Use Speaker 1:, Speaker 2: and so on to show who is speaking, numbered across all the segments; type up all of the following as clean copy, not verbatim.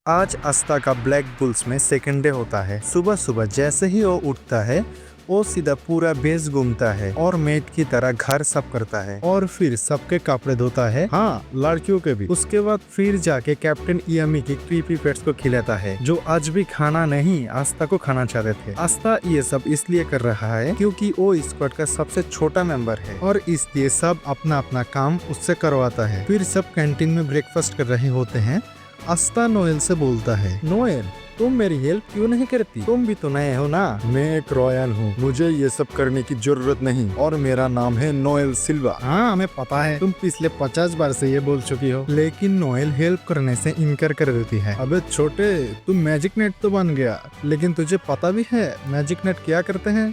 Speaker 1: आज आस्था का black bulls में सेकंड डे होता है। सुबह सुबह जैसे ही वो उठता है वो सीधा पूरा बेस घूमता है और मेट की तरह घर साफ करता है और फिर सबके कपड़े धोता है, हाँ लड़कियों के भी। उसके बाद फिर जाके कैप्टन इयामी की क्रीपी पेट्स को खिलाता है जो आज भी खाना नहीं आस्था को खाना चाहते थे। आस्था ये सब इसलिए कर रहा है क्योंकि वो स्क्वाड का सबसे छोटा मेंबर है और इसलिए सब अपना अपना काम उससे करवाता है। फिर सब कैंटीन में ब्रेकफास्ट कर रहे होते हैं। आस्था नोएल से बोलता है, नोएल तुम मेरी हेल्प क्यों नहीं करती? तुम भी तो नए हो ना। मैं एक रॉयल हूँ, मुझे ये सब करने की जरूरत नहीं और मेरा नाम है नोएल सिल्वा। हाँ हमें पता है, तुम पिछले 50 बार से ये बोल चुकी हो। लेकिन नोएल हेल्प करने से इनकार कर देती है। अबे छोटे, तुम मैजिक नेट तो बन गया, लेकिन तुझे पता भी है मैजिक नेट क्या करते हैं?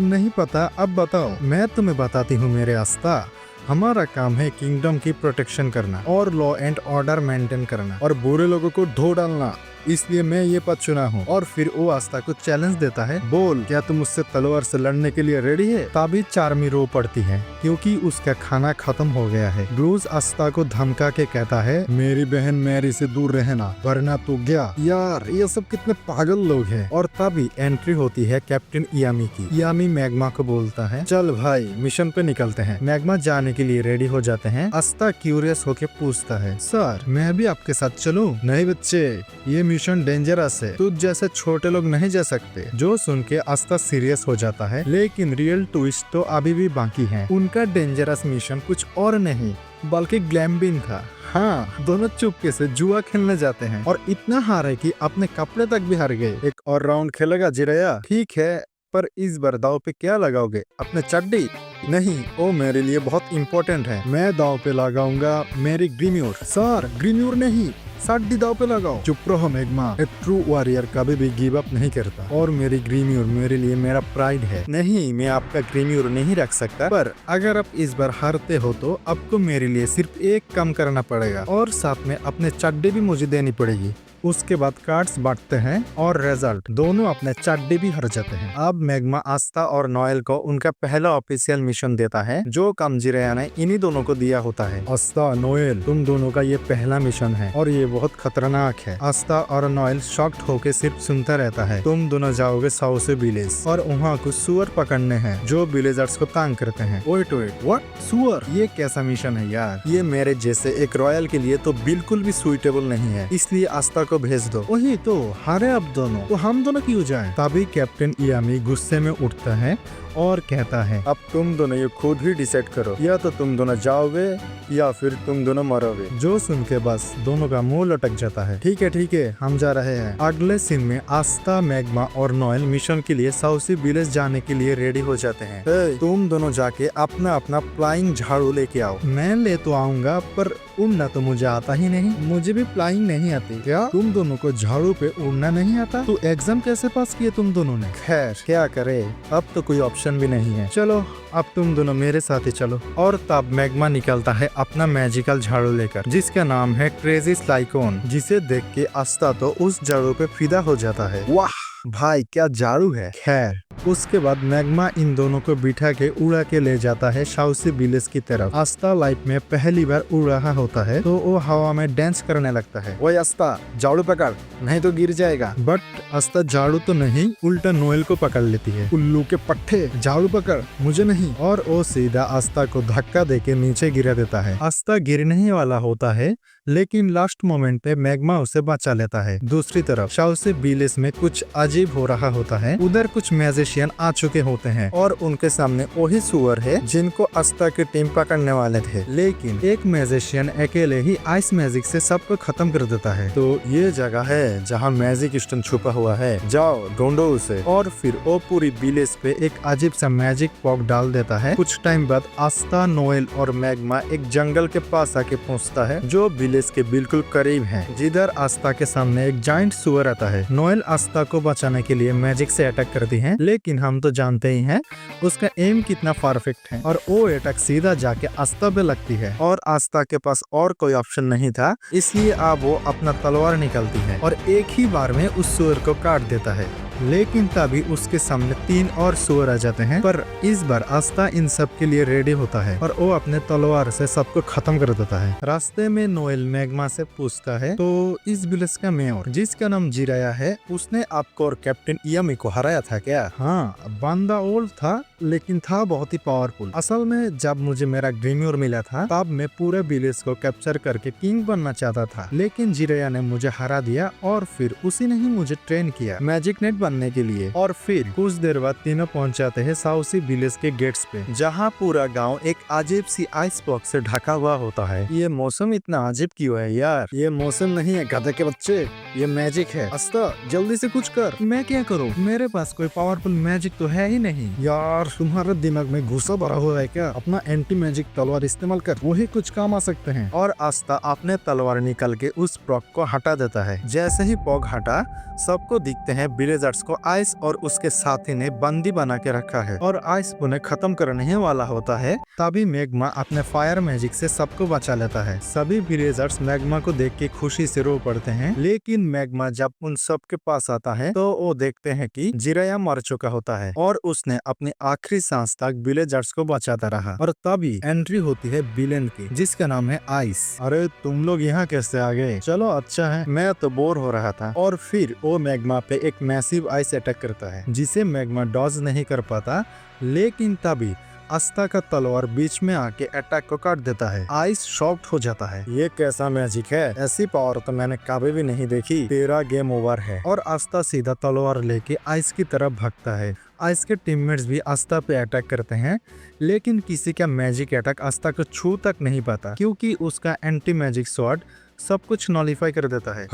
Speaker 1: नहीं पता, अब बताओ। मैं तुम्हें बताती हूँ मेरे आस्था। हमारा काम है किंगडम की प्रोटेक्शन करना और लॉ एंड ऑर्डर मेंटेन करना और बुरे लोगों को धो डालना, इसलिए मैं ये पद चुना हूँ। और फिर वो आस्था को चैलेंज देता है, बोल क्या तुम उससे तलवार से लड़ने के लिए रेडी है? तभी चार्मी रो पड़ती है क्योंकि उसका खाना खत्म हो गया है। ब्रूस आस्था को धमका के कहता है, मेरी बहन मैरी से दूर रहना वरना तू गया। यार ये सब कितने पागल लोग हैं। और तभी एंट्री होती है कैप्टन इयामी की। इयामी मैग्मा को बोलता है, चल भाई मिशन पे निकलते हैं। मैग्मा जाने के लिए रेडी हो जाते हैं। आस्था क्यूरियस होके पूछता है, सर मैं भी आपके साथ चलूं? नहीं बच्चे, ये मिशन डेंजरस है, तुझ जैसे छोटे लोग नहीं जा सकते। जो सुन के आस्था सीरियस हो जाता है, लेकिन रियल ट्विस्ट तो अभी भी बाकी है। उनका डेंजरस मिशन कुछ और नहीं बल्कि ग्लैम्बिंग था। हाँ, दोनों चुपके से जुआ खेलने जाते हैं और इतना हारे कि अपने कपड़े तक भी हार गए। एक और राउंड खेलेगा जिरैया? ठीक है, पर इस बार दाव पे क्या लगाओगे? अपने चड्डी? नहीं, वो मेरे लिए बहुत इम्पोर्टेंट है। मैं दाव पे लगाऊंगा मेरी ग्रीम्योर। सर ग्रीम्योर नहीं, साड़ी दाव पे लगाओ। चुप रहो मैग्मा, एक ट्रू वॉरियर कभी भी गिव अप नहीं करता और मेरी ग्रीम्योर मेरे लिए मेरा प्राइड है। नहीं, मैं आपका ग्रीम्योर नहीं रख सकता, पर अगर आप इस बार हारते हो तो आपको मेरे लिए सिर्फ एक काम करना पड़ेगा और साथ में अपने चड्डी भी मुझे देनी पड़ेगी। उसके बाद कार्ड्स बांटते हैं और रिजल्ट दोनों अपने चड्डी भी हार जाते हैं। अब मैग्मा आस्था और नोएल को उनका पहला ऑफिशियल मिशन देता है जो काम जिरैया ने इन्हीं दोनों को दिया होता है। आस्था, नोएल, तुम दोनों का ये पहला मिशन है और ये बहुत खतरनाक है। आस्था और नोएल शॉक्ड होके सिर्फ सुनता रहता है। तुम दोनों जाओगे साउथ विलेज और वहाँ कुछ सुअर पकड़ने हैं जो विलेजर्स को तंग करते हैं। Wait, what? सुअर? ये कैसा मिशन है यार? ये मेरे जैसे एक रॉयल के लिए तो बिल्कुल भी सुइटेबल नहीं है, इसलिए आस्था को भेज दो। वही तो, हारे अब दोनों, तो हम दोनों क्यों जाएं? तभी कैप्टन इयामी गुस्से में उठता है और कहता है, अब तुम दोनों ये खुद ही डिसाइड करो, या तो तुम दोनों जाओगे या फिर तुम दोनों मरोगे। जो सुन के बस दोनों का मुंह लटक जाता है। ठीक है, हम जा रहे हैं। अगले सीन में आस्था, मैग्मा और नोएल मिशन के लिए साउथ विलेज जाने के लिए रेडी हो जाते हैं। तुम दोनों जाके अपना अपना फ्लाइंग झाड़ू लेके आओ। मैं ले तो आऊंगा, पर उड़ना तो मुझे आता ही नहीं। मुझे भी फ्लाइंग नहीं आती। क्या तुम दोनों को झाड़ू पे उड़ना नहीं आता? तो एग्जाम कैसे पास किए तुम दोनों ने? खैर क्या करे, अब तो कोई ऑप्शन भी नहीं है। चलो अब तुम दोनों मेरे साथ ही चलो। और तब मैग्मा निकलता है अपना मैजिकल झाड़ू लेकर जिसका नाम है क्रेजी स्लाइकोन, जिसे देख के आस्था तो उस झाड़ू पे फिदा हो जाता है। वाह भाई क्या झाड़ू है। खैर उसके बाद मैग्मा इन दोनों को बिठा के उड़ा के ले जाता है साउथ विलेज की तरफ। आस्था लाइफ में पहली बार उड़ रहा होता है तो वो हवा में डांस करने लगता है। वो आस्था झाड़ू पकड़, नहीं तो गिर जाएगा। बट आस्था झाड़ू तो नहीं, उल्टा नोएल को पकड़ लेती है। उल्लू के पट्टे, झाड़ू पकड़, मुझे नहीं। और वो सीधा आस्था को धक्का देके नीचे गिरा देता है। आस्था गिरने ही वाला होता है, लेकिन लास्ट मोमेंट पे मैग्मा उसे बचा लेता है। दूसरी तरफ साउथ विलेज में कुछ अजीब हो रहा होता है। उधर कुछ मैजिशियन आ चुके होते हैं और उनके सामने वही सुअर है जिनको आस्था की टीम पकड़ने वाले थे। लेकिन एक मैजिशियन अकेले ही आइस मैजिक से सबको खत्म कर देता है। तो ये जगह है जहाँ मैजिक स्टोन छुपा हुआ है, जाओ ढूंढो उसे। और फिर वो पूरी विलेज पे एक अजीब सा मैजिक पॉक डाल देता है। कुछ टाइम बाद आस्था, नोएल और मैग्मा एक जंगल के पास आके पहुँचता है जो विलेज के बिल्कुल करीब है, जिधर आस्था के सामने एक जाइंट सुअर आता है। नोएल आस्था को बचाने के लिए मैजिक से अटैक करती है, लेकिन हम तो जानते ही हैं उसका एम कितना परफेक्ट है और वो अटैक सीधा जाके आस्था पे लगती है। और आस्था के पास और कोई ऑप्शन नहीं था, इसलिए अब वो अपना तलवार निकालती है और एक ही बार में उस सुअर को काट देता है। लेकिन तभी उसके सामने 3 और सुअर आ जाते हैं। पर इस बार आस्था इन सब के लिए रेडी होता है और वो अपने तलवार से सबको खत्म कर देता है। रास्ते में नोएल मैग्मा से पूछता है, तो इस विलेज का मेयर जिसका नाम जिराया है, उसने आपको और कैप्टन यामी को हराया था क्या? हाँ, बंदा ओल्ड था लेकिन था बहुत ही पावरफुल। असल में जब मुझे मेरा ग्रीम्योर मिला था तब मैं पूरे विलेज को कैप्चर करके किंग बनना चाहता था, लेकिन जिराया ने मुझे हरा दिया और फिर उसी ने ही मुझे ट्रेन किया मैजिक नेट बनने के लिए। और फिर कुछ देर बाद तीनों पहुंच जाते हैं साउसी विलेज के गेट्स पे, जहाँ पूरा गांव एक अजीब सी आइस बॉक्स से ढका हुआ होता है। ये मौसम इतना अजीब क्यों है यार? ये मौसम नहीं है गधे के बच्चे, ये मैजिक है। अस्ता जल्दी से कुछ कर। मैं क्या करूँ? मेरे पास कोई पावरफुल मैजिक तो है ही नहीं। यार तुम्हारे दिमाग में गुस्सा भरा हुआ है क्या? अपना एंटी मैजिक तलवार इस्तेमाल कर, वही कुछ काम आ सकते हैं। और आस्था अपने तलवार निकल के उस पॉग को हटा देता है। जैसे ही पॉग हटा, सबको दिखते हैं विलेजर्स को आइस और उसके साथी ने बंदी बना के रखा है और आइस उन्हें खत्म करने वाला होता है। तभी मैग्मा अपने फायर मैजिक से सबको बचा लेता है। सभी विलेजर्स मैग्मा को देख के खुशी से रो पड़ते हैं, लेकिन मैग्मा जब उन सब के पास आता है तो वो देखते हैं कि जिराया मर चुका होता है और उसने अपने आखिरी सांस तक विलेजर्स को बचाता रहा। और तभी एंट्री होती है विलेन की, जिसका नाम है आइस। अरे तुम लोग यहाँ कैसे आ गए? चलो अच्छा है, मैं तो बोर हो रहा था। और फिर वो मैग्मा पे एक मैसिव आइस अटैक करता है, जिसे मैग्मा डॉज नहीं कर पाता। लेकिन तभी आस्था का तलवार बीच में आके अटैक को काट देता है। आइस शॉक्ड हो जाता है। ये कैसा मैजिक है? ऐसी पावर तो मैंने कभी भी नहीं देखी। तेरा गेम ओवर है। और आस्था सीधा तलवार लेके आइस की तरफ भागता है। आइस के टीममेट्स भी आस्था पे अटैक करते हैं, लेकिन किसी का मैजिक अटैक आस्था को छू तक नहीं पाता, क्योंकि उसका एंटी मैजिक स्वॉर्ड सब कुछ नॉलिफाई कर देता है।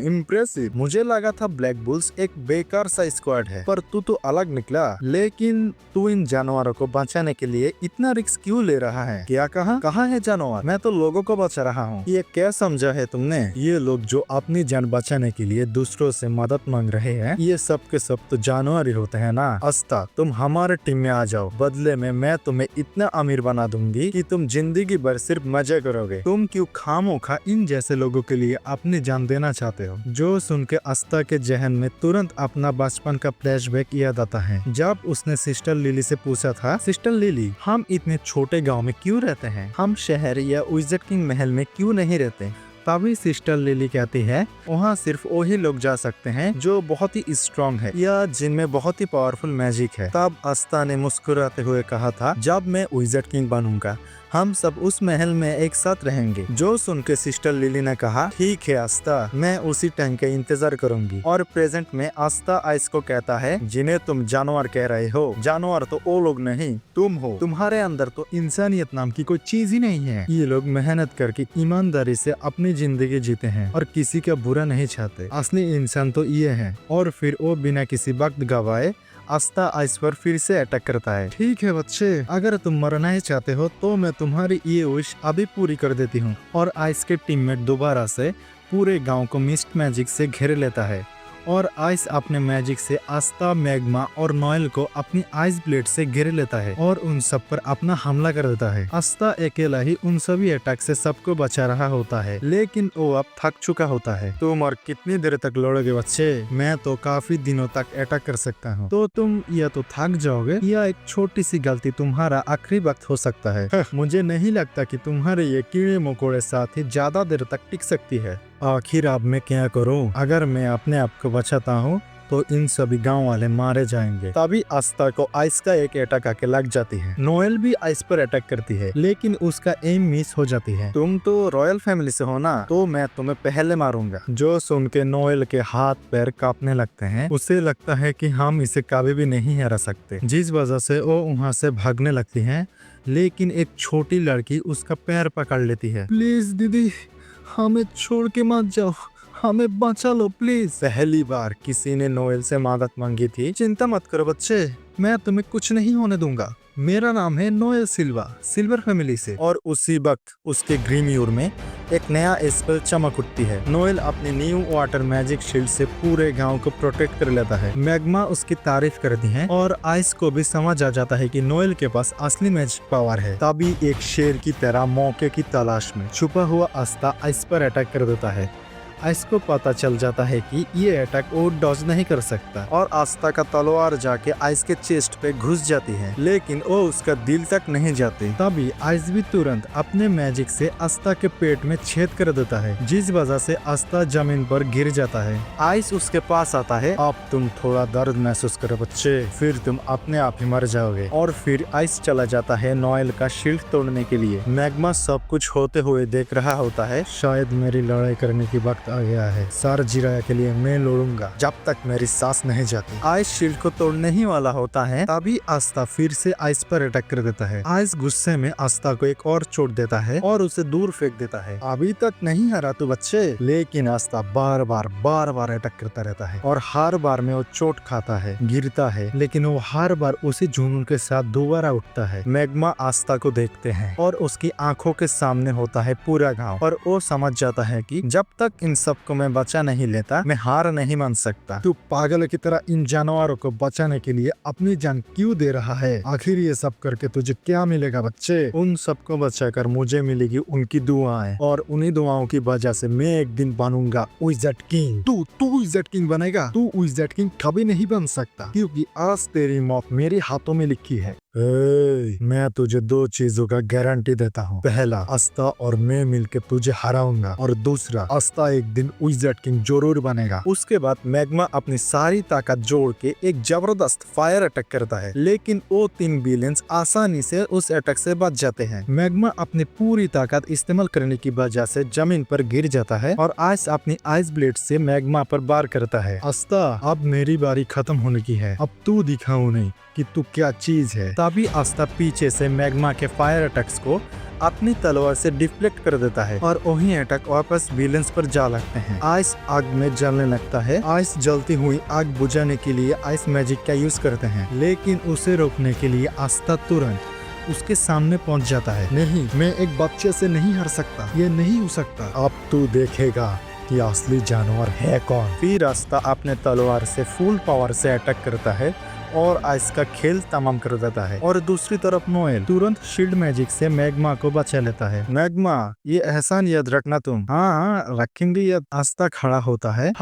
Speaker 1: इम्प्रेसिव। मुझे लगा था ब्लैक बुल्स एक बेकार सा स्क्वाड है, पर तू तो अलग निकला। लेकिन तू इन जानवरों को बचाने के लिए इतना रिस्क क्यों ले रहा है? क्या कहाँ है जानवर? मैं तो लोगों को बचा रहा हूँ। ये क्या समझा है तुमने? ये लोग जो अपनी जान बचाने के लिए दूसरों से मदद मांग रहे हैं, ये सब के सब तो जानवर ही होते हैं ना। आस्था तुम हमारे टीम में आ जाओ, बदले में मैं तुम्हें इतना अमीर बना दूंगी कि तुम जिंदगी भर सिर्फ मजे करोगे। तुम क्यों खामोखा इन जैसे लोगों के लिए अपनी जान देना चाहते हो? जो सुन के आस्था के जहन में तुरंत अपना बचपन का फ्लैशबैक याद आता है, जब उसने सिस्टर लिली से पूछा था, सिस्टर लिली हम इतने छोटे गांव में क्यों रहते हैं? हम शहर या विज़र्ड किंग महल में क्यों नहीं रहते? तभी सिस्टर लिली कहती है, वहाँ सिर्फ वही लोग जा सकते हैं जो बहुत ही स्ट्रॉन्ग है या जिनमें बहुत ही पावरफुल मैजिक है। तब आस्था ने मुस्कुराते हुए कहा था, जब मैं विज़र्ड किंग बनूंगा हम सब उस महल में एक साथ रहेंगे। जो सुन के सिस्टर लिली ने कहा, ठीक है आस्था, मैं उसी टाइम का इंतजार करूंगी। और प्रेजेंट में आस्था आइस को कहता है, जिन्हें तुम जानवर कह रहे हो, जानवर तो वो लोग नहीं तुम हो। तुम्हारे अंदर तो इंसानियत नाम की कोई चीज ही नहीं है। ये लोग मेहनत करके ईमानदारी से अपनी जिंदगी जीते हैं और किसी का बुरा नहीं चाहते। असली इंसान तो ये है। और फिर वो बिना किसी वक्त गवाए आस्था आइस पर फिर से अटैक करता है। ठीक है बच्चे, अगर तुम मरना ही चाहते हो तो मैं तुम्हारी ये विश अभी पूरी कर देती हूँ। और आइस के टीममेट दोबारा से पूरे गांव को मिस्ट मैजिक से घेर लेता है और आइस अपने मैजिक से आस्था, मैग्मा और नोएल को अपनी आइस ब्लेड से घेर लेता है और उन सब पर अपना हमला कर देता है। आस्था अकेला ही उन सभी अटैक से सबको बचा रहा होता है, लेकिन वो अब थक चुका होता है। तुम और कितनी देर तक लड़ोगे बच्चे? मैं तो काफी दिनों तक अटैक कर सकता हूँ। तो तुम या तो थक जाओगे या एक छोटी सी गलती तुम्हारा आखिरी वक्त हो सकता है। मुझे नहीं लगता कि तुम्हारे ये कीड़े मकोड़े साथी ज्यादा देर तक टिक सकती है। आखिर अब मैं क्या करूं? अगर मैं अपने आप को बचाता हूँ तो इन सभी गांव वाले मारे जाएंगे। तभी आस्था को आइस का एक अटैक आके लग जाती है। नोएल भी आइस पर अटैक करती है, लेकिन उसका एम मिस हो जाती है। तुम तो रॉयल फैमिली से हो ना, तो मैं तुम्हें पहले मारूंगा। जो सुन के नोएल के हाथ पैर कांपने लगते हैं। उसे लगता है कि हम इसे कभी भी नहीं हरा सकते, जिस वजह से वो वहाँ से भागने लगती है। लेकिन एक छोटी लड़की उसका पैर पकड़ लेती है। प्लीज दीदी, हमें छोड़ के मत जाओ, हमें बचा लो प्लीज। पहली बार किसी ने नोएल से मदद मांगी थी। चिंता मत करो बच्चे, मैं तुम्हें कुछ नहीं होने दूंगा। मेरा नाम है नोएल सिल्वा, सिल्वर फैमिली से। और उसी वक्त उसके ग्रीम्योर में एक नया स्पेल चमक उठती है। नोएल अपने न्यू वाटर मैजिक शील्ड से पूरे गांव को प्रोटेक्ट कर लेता है। मैग्मा उसकी तारीफ करती है और आइस को भी समझ आ जाता है कि नोएल के पास असली मैजिक पावर है। तभी एक शेर की तरह मौके की तलाश में छुपा हुआ आस्था आइस पर अटैक कर देता है आइस को पता चल जाता है कि ये अटैक वो डॉज नहीं कर सकता और आस्था का तलवार जाके आइस के चेस्ट पे घुस जाती है, लेकिन वो उसका दिल तक नहीं जाती। तभी आइस भी तुरंत अपने मैजिक से आस्था के पेट में छेद कर देता है, जिस वजह से आस्था जमीन पर गिर जाता है। आइस उसके पास आता है। अब तुम थोड़ा दर्द महसूस करो बच्चे, फिर तुम अपने आप ही मर जाओगे। और फिर आइस चला जाता है नोएल का शील्ड तोड़ने के लिए। मैग्मा सब कुछ होते हुए देख रहा होता है। शायद मेरी लड़ाई करने की वक्त आ गया है। सर जिराया के लिए मैं लड़ूंगा जब तक मेरी सांस नहीं जाती। आइस शील्ड को तोड़ने ही वाला होता है, तभी आस्था फिर से आइस पर अटैक कर देता है। आइस गुस्से में आस्था को एक और चोट देता है और उसे दूर फेंक देता है। अभी तक नहीं हरा तू बच्चे, लेकिन आस्था बार बार अटैक करता रहता है और हर बार में वो चोट खाता है, गिरता है, लेकिन वो हर बार उसी जुनून के साथ दोबारा उठता है। मैग्मा आस्था को देखते हैं और उसकी आंखों के सामने होता है पूरा गांव और वो समझ जाता है कि जब तक इन सबको मैं बचा नहीं लेता, मैं हार नहीं मान सकता। तू पागल की तरह इन जानवरों को बचाने के लिए अपनी जान क्यों दे रहा है? आखिर ये सब करके तुझे क्या मिलेगा बच्चे? उन सबको बचाकर मुझे मिलेगी उनकी दुआएं, और उन्हीं दुआओं की वजह से मैं एक दिन बनूंगा विज़ार्ड किंग। तू विज़ार्ड किंग बनेगा? तू विज़ार्ड किंग कभी नहीं बन सकता, क्योंकि आज तेरी मौत मेरे हाथों में लिखी है। मैं तुझे दो चीजों का गारंटी देता हूँ। पहला, आस्था और मैं मिलकर तुझे हराऊंगा, और दूसरा, आस्था एक दिन विज़ार्ड किंग जरूर बनेगा। उसके बाद मैग्मा अपनी सारी ताकत जोड़ के एक जबरदस्त फायर अटैक करता है, लेकिन वो 3 विलेंस आसानी से उस अटैक से बच जाते हैं। मैग्मा अपनी पूरी ताकत इस्तेमाल करने की वजह से जमीन पर गिर जाता है और आइस अपनी आइस ब्लेड से मैग्मा पर वार करता है। आस्था, अब मेरी बारी खत्म होने की है, अब तू दिखा उन्हें कि तू क्या चीज है। तभी आस्था पीछे से मैग्मा के फायर अटैक्स को अपनी तलवार से डिफ्लेक्ट कर देता है और वही अटैक वापस विलेंस पर जा लगते हैं। आइस आग में जलने लगता है। आइस जलती हुई आग बुझाने के लिए आइस मैजिक का यूज करते हैं, लेकिन उसे रोकने के लिए आस्था तुरंत उसके सामने पहुंच जाता है। नहीं, मैं एक बच्चे से नहीं हार सकता, ये नहीं हो सकता। अब तू देखेगा कि असली जानवर है कौन। फिर आस्था अपने तलवार से फुल पावर से अटैक करता है और आइस का खेल तमाम कर देता है। और दूसरी तरफ नोएल तुरंत शील्ड मैजिक से मैग्मा को बचा लेता है। मैग्मा, ये एहसान याद रखना तुम। हाँ, रखेंगे याद। आस्था खड़ा होता है।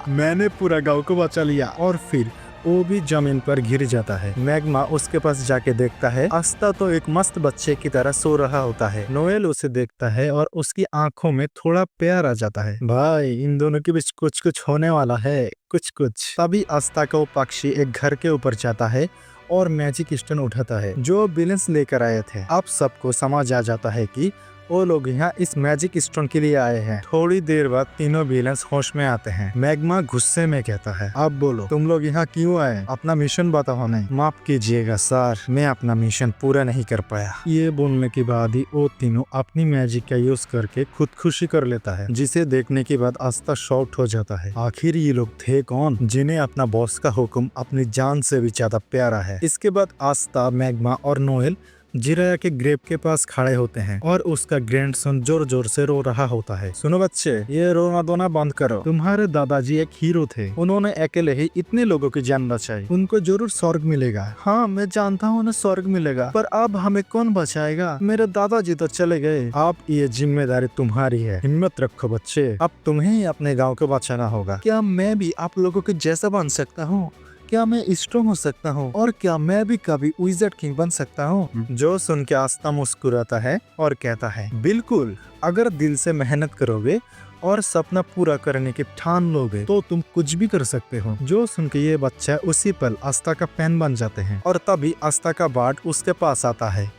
Speaker 1: मैंने पूरा गांव को बचा लिया। और फिर वो भी जमीन पर गिर जाता है। मैग्मा उसके पास जाके देखता है। आस्था तो एक मस्त बच्चे की तरह सो रहा होता है। नोएल उसे देखता है और उसकी आंखों में थोड़ा प्यार आ जाता है। भाई, इन दोनों के बीच कुछ होने वाला है, कुछ। तभी आस्था का वो पक्षी एक घर के ऊपर जाता है और मैजिक स्टोन उठाता है जो विलेंस लेकर आए थे। अब सबको समझ आ जाता है कि वो लोग यहाँ इस मैजिक स्टोन के लिए आए हैं। थोड़ी देर बाद तीनों विलेंस होश में आते हैं। मैग्मा गुस्से में कहता है, अब बोलो, तुम लोग यहाँ क्यों आए? अपना मिशन बताओ हमें। माफ कीजिएगा सर, मैं अपना मिशन पूरा नहीं कर पाया। ये बोलने के बाद ही वो तीनों अपनी मैजिक का यूज करके खुदकुशी कर लेता है, जिसे देखने के बाद आस्था शॉक्ड हो जाता है। आखिर ये लोग थे कौन जिन्हें अपना बॉस का हुक्म अपनी जान से भी ज्यादा प्यारा है? इसके बाद आस्था, मैग्मा और नोएल जिराया के ग्रेव के पास खड़े होते हैं और उसका ग्रैंडसन जोर जोर से रो रहा होता है। सुनो बच्चे, ये रोना धोना बंद करो। तुम्हारे दादाजी एक हीरो थे, उन्होंने अकेले ही इतने लोगों की जान बचाई। उनको जरूर स्वर्ग मिलेगा। हाँ, मैं जानता हूँ उन्हें स्वर्ग मिलेगा, पर अब हमें कौन बचाएगा? मेरे दादाजी तो चले गए। अब ये जिम्मेदारी तुम्हारी है। हिम्मत रखो बच्चे, अब तुम्हें ही अपने गाँव को बचाना होगा। क्या मैं भी आप लोगों के जैसा बन सकता हूँ? क्या मैं स्ट्रॉन्ग हो सकता हूँ? और क्या मैं भी कभी विज़ार्ड किंग बन सकता हूँ? जो सुन के आस्था मुस्कुराता है और कहता है, बिल्कुल, अगर दिल से मेहनत करोगे और सपना पूरा करने की ठान लोगे तो तुम कुछ भी कर सकते हो। जो सुन के ये बच्चा उसी पल आस्था का फैन बन जाते हैं। और तभी आस्था का बार्ड उसके पास आता है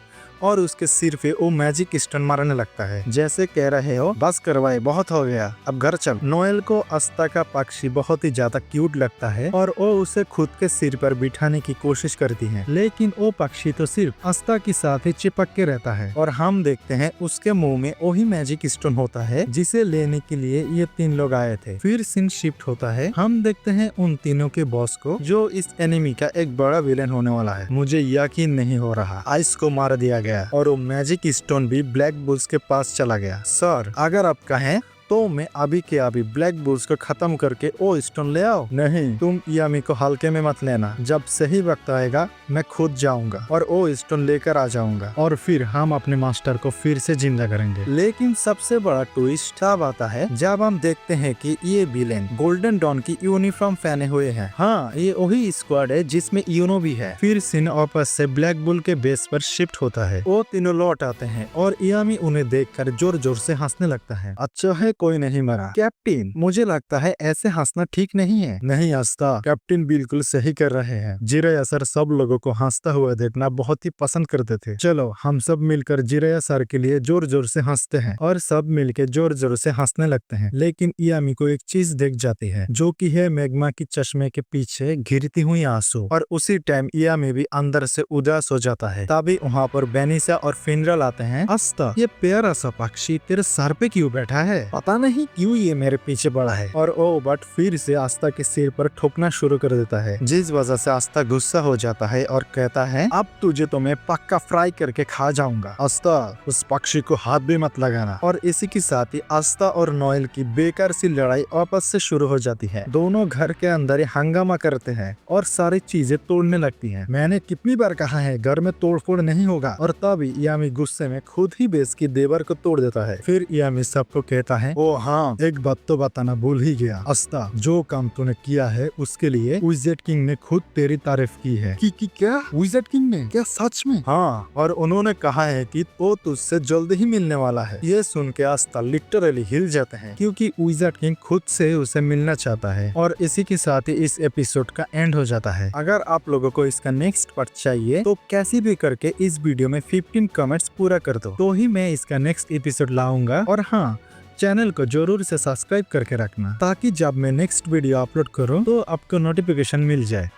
Speaker 1: और उसके सिर पे वो मैजिक स्टोन मारने लगता है, जैसे कह रहे हो, बस करवाए, बहुत हो गया, अब घर चल। नोएल को आस्था का पक्षी बहुत ही ज्यादा क्यूट लगता है और वो उसे खुद के सिर पर बिठाने की कोशिश करती है, लेकिन वो पक्षी तो सिर्फ आस्था के साथ ही चिपक के रहता है। और हम देखते हैं उसके मुंह में वही मैजिक स्टोन होता है जिसे लेने के लिए ये 3 लोग आए थे। फिर सीन शिफ्ट होता है। हम देखते हैं उन तीनों के बॉस को, जो इस एनिमी का एक बड़ा विलेन होने वाला है। मुझे यकीन नहीं हो रहा, आइस को मार दिया गया और वो मैजिक स्टोन भी ब्लैक बुल्स के पास चला गया। सर, अगर आप कहें तो मैं अभी के अभी ब्लैक बुल्स को खत्म करके ओ स्टोन ले आओ। नहीं, तुम यामी को हल्के में मत लेना, जब सही वक्त आएगा मैं खुद जाऊंगा और ओ स्टोन लेकर आ जाऊंगा और फिर हम अपने मास्टर को फिर से जिंदा करेंगे। लेकिन सबसे बड़ा ट्विस्ट तब आता है जब हम देखते हैं कि ये विलेन गोल्डन डॉन की यूनिफॉर्म पहने हुए हैं। हाँ, ये वही स्क्वाड है जिसमें यूनो भी है। फिर सीन वापस से ब्लैक बुल के बेस पर शिफ्ट होता है। वो तीनों लौट आते हैं और यामी उन्हें देखकर जोर जोर से हंसने लगता है। अच्छा है कोई नहीं मरा। कैप्टन, मुझे लगता है ऐसे हंसना ठीक नहीं है। नहीं हंसता, कैप्टन बिल्कुल सही कर रहे हैं। जिरया सर सब लोगों को हंसता हुआ देखना बहुत ही पसंद करते थे। चलो हम सब मिलकर जिरया सर के लिए जोर जोर से हंसते हैं और सब मिलके जोर जोर से हंसने लगते हैं। लेकिन यामी को एक चीज दिख जाती है, जो कि है मैग्मा की चश्मे के पीछे गिरती हुई आंसू। और उसी टाइम यामी भी अंदर से उदास हो जाता है। तभी वहाँ पर बेनिसा और फिनरल आते हैं। अस्ता, ये प्यारा सा पक्षी तेरे सर पे क्यों बैठा है? पता नहीं क्यों ये मेरे पीछे पड़ा है। और ओ बट फिर से आस्था के सिर पर ठोकना शुरू कर देता है, जिस वजह से आस्था गुस्सा हो जाता है और कहता है अब तुझे तो मैं पक्का फ्राई करके खा जाऊंगा। आस्था, उस पक्षी को हाथ भी मत लगाना। और इसी के साथ ही आस्था और नोएल की बेकार सी लड़ाई वापस से शुरू हो जाती है। दोनों घर के अंदर ही हंगामा करते हैं और सारी चीजें तोड़ने लगती हैं। मैंने कितनी बार कहा है घर में तोड़फोड़ नहीं होगा। और तभी यामी गुस्से में खुद ही बेस की दीवार को तोड़ देता है। फिर यामी सबको कहता है, ओ हाँ, एक बात तो बताना भूल ही गया। आस्था, जो काम तूने किया है उसके लिए विज़ार्ड किंग ने खुद तेरी तारीफ की है। कि क्या? विज़ार्ड किंग ने? क्या सच में? हाँ, और उन्होंने कहा है कि वो तुझसे जल्द ही मिलने वाला है। ये सुन के आस्था लिटरली हिल जाते हैं, क्योंकि विज़ार्ड किंग खुद से उसे मिलना चाहता है। और इसी के साथ ही इस एपिसोड का एंड हो जाता है। अगर आप लोगों को इसका नेक्स्ट पार्ट चाहिए तो कैसे भी करके इस वीडियो में 15 कमेंट्स पूरा कर दो, तो ही मैं इसका नेक्स्ट एपिसोड लाऊंगा। और हाँ, चैनल को जरूर से सब्सक्राइब करके रखना, ताकि जब मैं नेक्स्ट वीडियो अपलोड करूं तो आपको नोटिफिकेशन मिल जाए।